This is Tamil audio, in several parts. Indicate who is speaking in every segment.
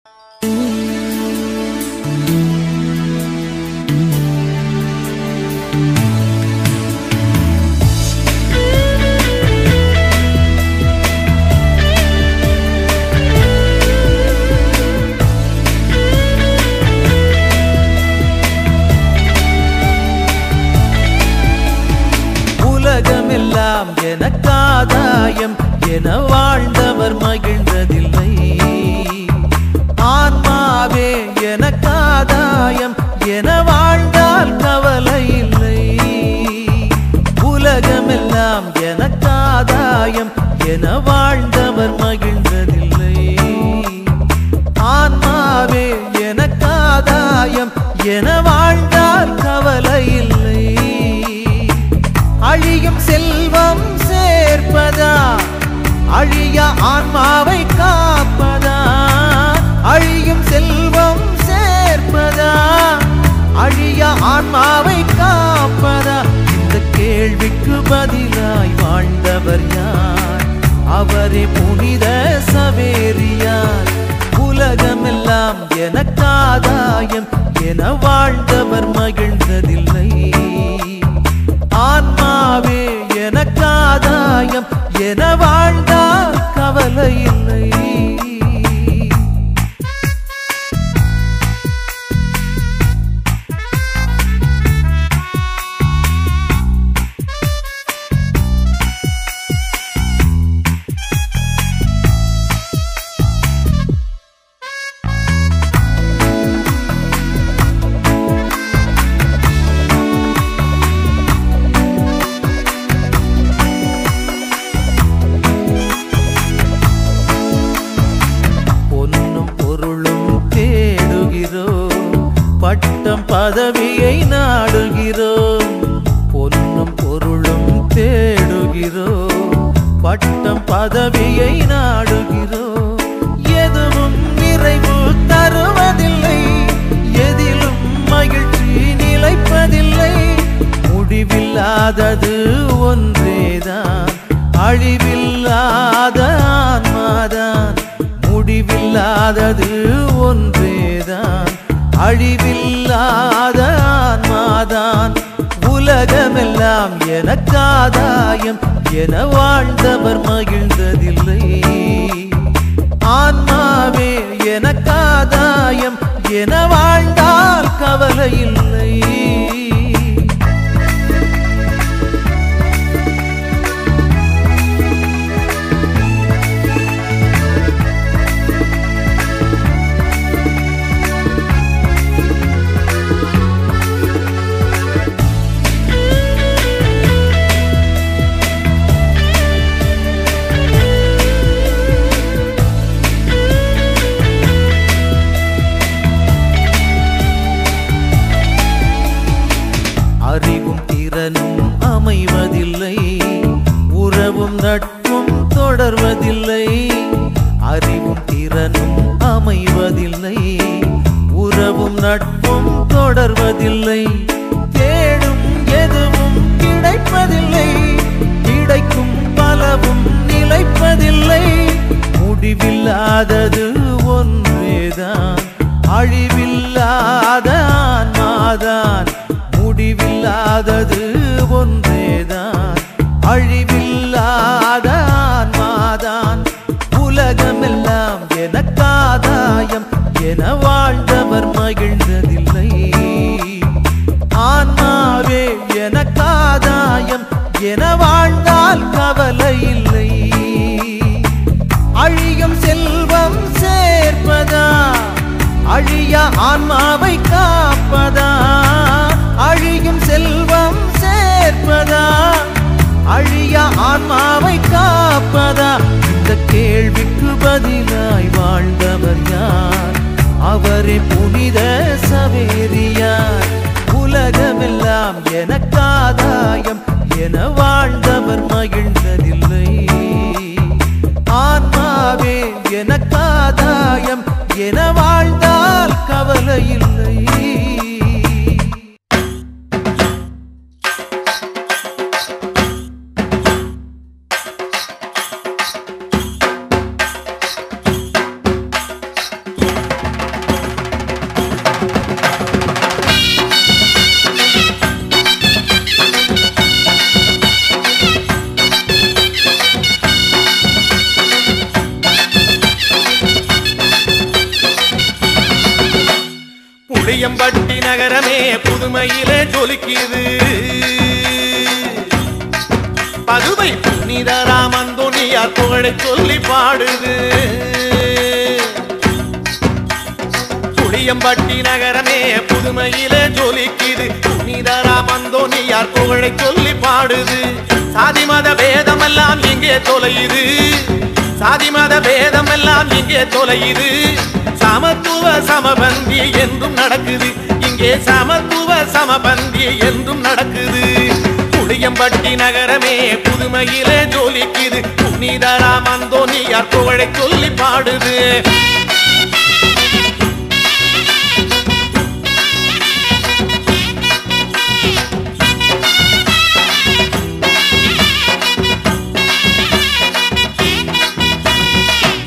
Speaker 1: உலகமெல்லாம் எனக்காதாயம் என வாழ்ந்தவர் மகிழ்ந்ததில்லை. ஆன்மாவே எனக்காதாயம் என வாழ்ந்தால் கவலை இல்லை. உலகமெல்லாம் எனக்காதாயம் என வாழ்ந்தவர் மகிழ்ந்ததில்லை. ஆன்மாவே எனக்காதாயம் என வாழ்ந்தால் கவலை இல்லை. அழியும் செல்வம் சேர்ப்பதா அழிய ஆன்மாவை காப்பதா? அழியும் செல்வம் சேர்ப்பதா அழிய ஆன்மாவை காப்பதா? இந்த கேள்விக்கு பதிலாய் வாழ்ந்தவர் யார்? அவரே புனித சவேரியார். உலகமெல்லாம் எனக்காதாயம் என வாழ்ந்தவர் மகிழ்ந்ததில்லை. ஆன்மாவே எனக்காதாயம் என வாழ்ந்தால் கவலை இல்லை. பட்டம் பதவியை நாடுகிறோம், பொன்னும் பொருளும் தேடுகிறோம். பட்டம் பதவியை நாடுகிறோம். எதுவும் நிறைவு தருவதில்லை, எதிலும் மகிழ்ச்சி நிலைப்பதில்லை. முடிவில்லாதது ஒன்றேதான், அழிவில்லாத ஆன்மாதான். முடிவில்லாதது ஒன்றேதான், அழிவில்லாத ஆன்மாதான். உலகமெல்லாம் எனக்காதாயம் என வாழ்ந்தவர் மகிழ்ந்ததில்லை. ஆன்மாவே எனக்காதாயம் என வாழ்ந்தால் கவலை இல்லை. அறிவும் திறனும் அமைவதில்லை, உறவும் நட்பும் தொடர்வதில்லை. அறிவும் திறனும் அமைவதில்லை, உறவும் நட்பும் தொடர்வதில்லை. தேடும் எதுவும் கிடைப்பதில்லை, கிடைக்கும் பலவும் நிலைப்பதில்லை. முடிவில்லாதது ஒன்றேதான், அழிவில்லாத ஆன்மாதான். முடிவில்லாதது ஒன்றேதான், அழிவில்லாத ஆன்மாதான். உலகமெல்லாம் எனக்காதாயம் என வாழ்ந்தவர் மகிழ்ந்ததில்லை. ஆன்மாவே எனக்காதாயம் என வாழ்ந்தால் கவலை இல்லை. அழியும் செல்வம் சேர்ப்பதா அழிய ஆன்மாவை காப்பதா? அழியும் செல்வம் சேர்ப்பதா அழிய ஆன்மாவை காப்பதா? இந்த கேள்விக்கு பதிலாய் வாழ்ந்தவர் யார்? அவரே புனித சவேரியார். உலகமெல்லாம் எனக்காதாயம் என வாழ்ந்தவர் மகிழ்ந்ததில்லை. ஆன்மாவே எனக்காதாயம் என வாழ்ந்தால் கவலை இல்லை.
Speaker 2: புளியம்பட்டி நகரமே புதுமையிலே ஜொலிக்குது. பதுவை புனித ராமந்தோணியார் புகழை சொல்லி பாடுது. புளியம்பட்டி நகரமே புதுமையிலே ஜொலிக்குது. புனித ராமந்தோணியார் புகழை சொல்லி பாடுது. சாதி மத பேதமெல்லாம் இங்கே தொலையுது. சாதி மத பேதமெல்லாம் இங்கே தொலையுது. சமத்துவ சமபந்தி என்றும் நடக்குது. இங்கே சமத்துவ சமபந்தி என்றும் நடக்குது. புளியம்பட்டி நகரமே புதுமையிலே ஜொலிக்குது. புனித ராமந்தோணியார் புகழை சொல்லி பாடுது.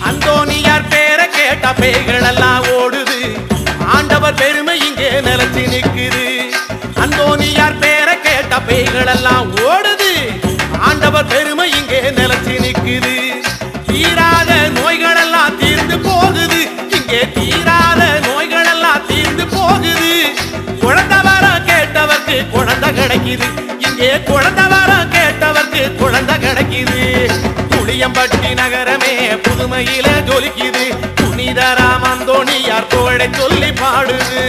Speaker 2: அந்தோணியார் பேரை கேட்ட பேய்கள் எல்லாம் ஓடுது. ஆண்டவர் பெருமை இங்கே நிலைச்சு நிற்குது. அந்தோணியார் பேரை கேட்ட பேய்கள் எல்லாம் ஓடுது. ஆண்டவர் பெருமை இங்கே நிலைச்சு நிற்குது. தீராத நோய்கள் எல்லாம் தீர்ந்து போகுது. இங்கே தீராத நோய்கள் எல்லாம் தீர்ந்து போகுது. குழந்தை வர கேட்டவர்க்கு குழந்தை கிடைக்குது. இங்கே குழந்தை வர கேட்டவர்க்கு குழந்தை கிடைக்குது. புளியம்பட்டி நகரமே புதுமையிலே ஜொலிக்குது. புனித ராமந்தோணியார் புகழை சொல்லி பாடுது.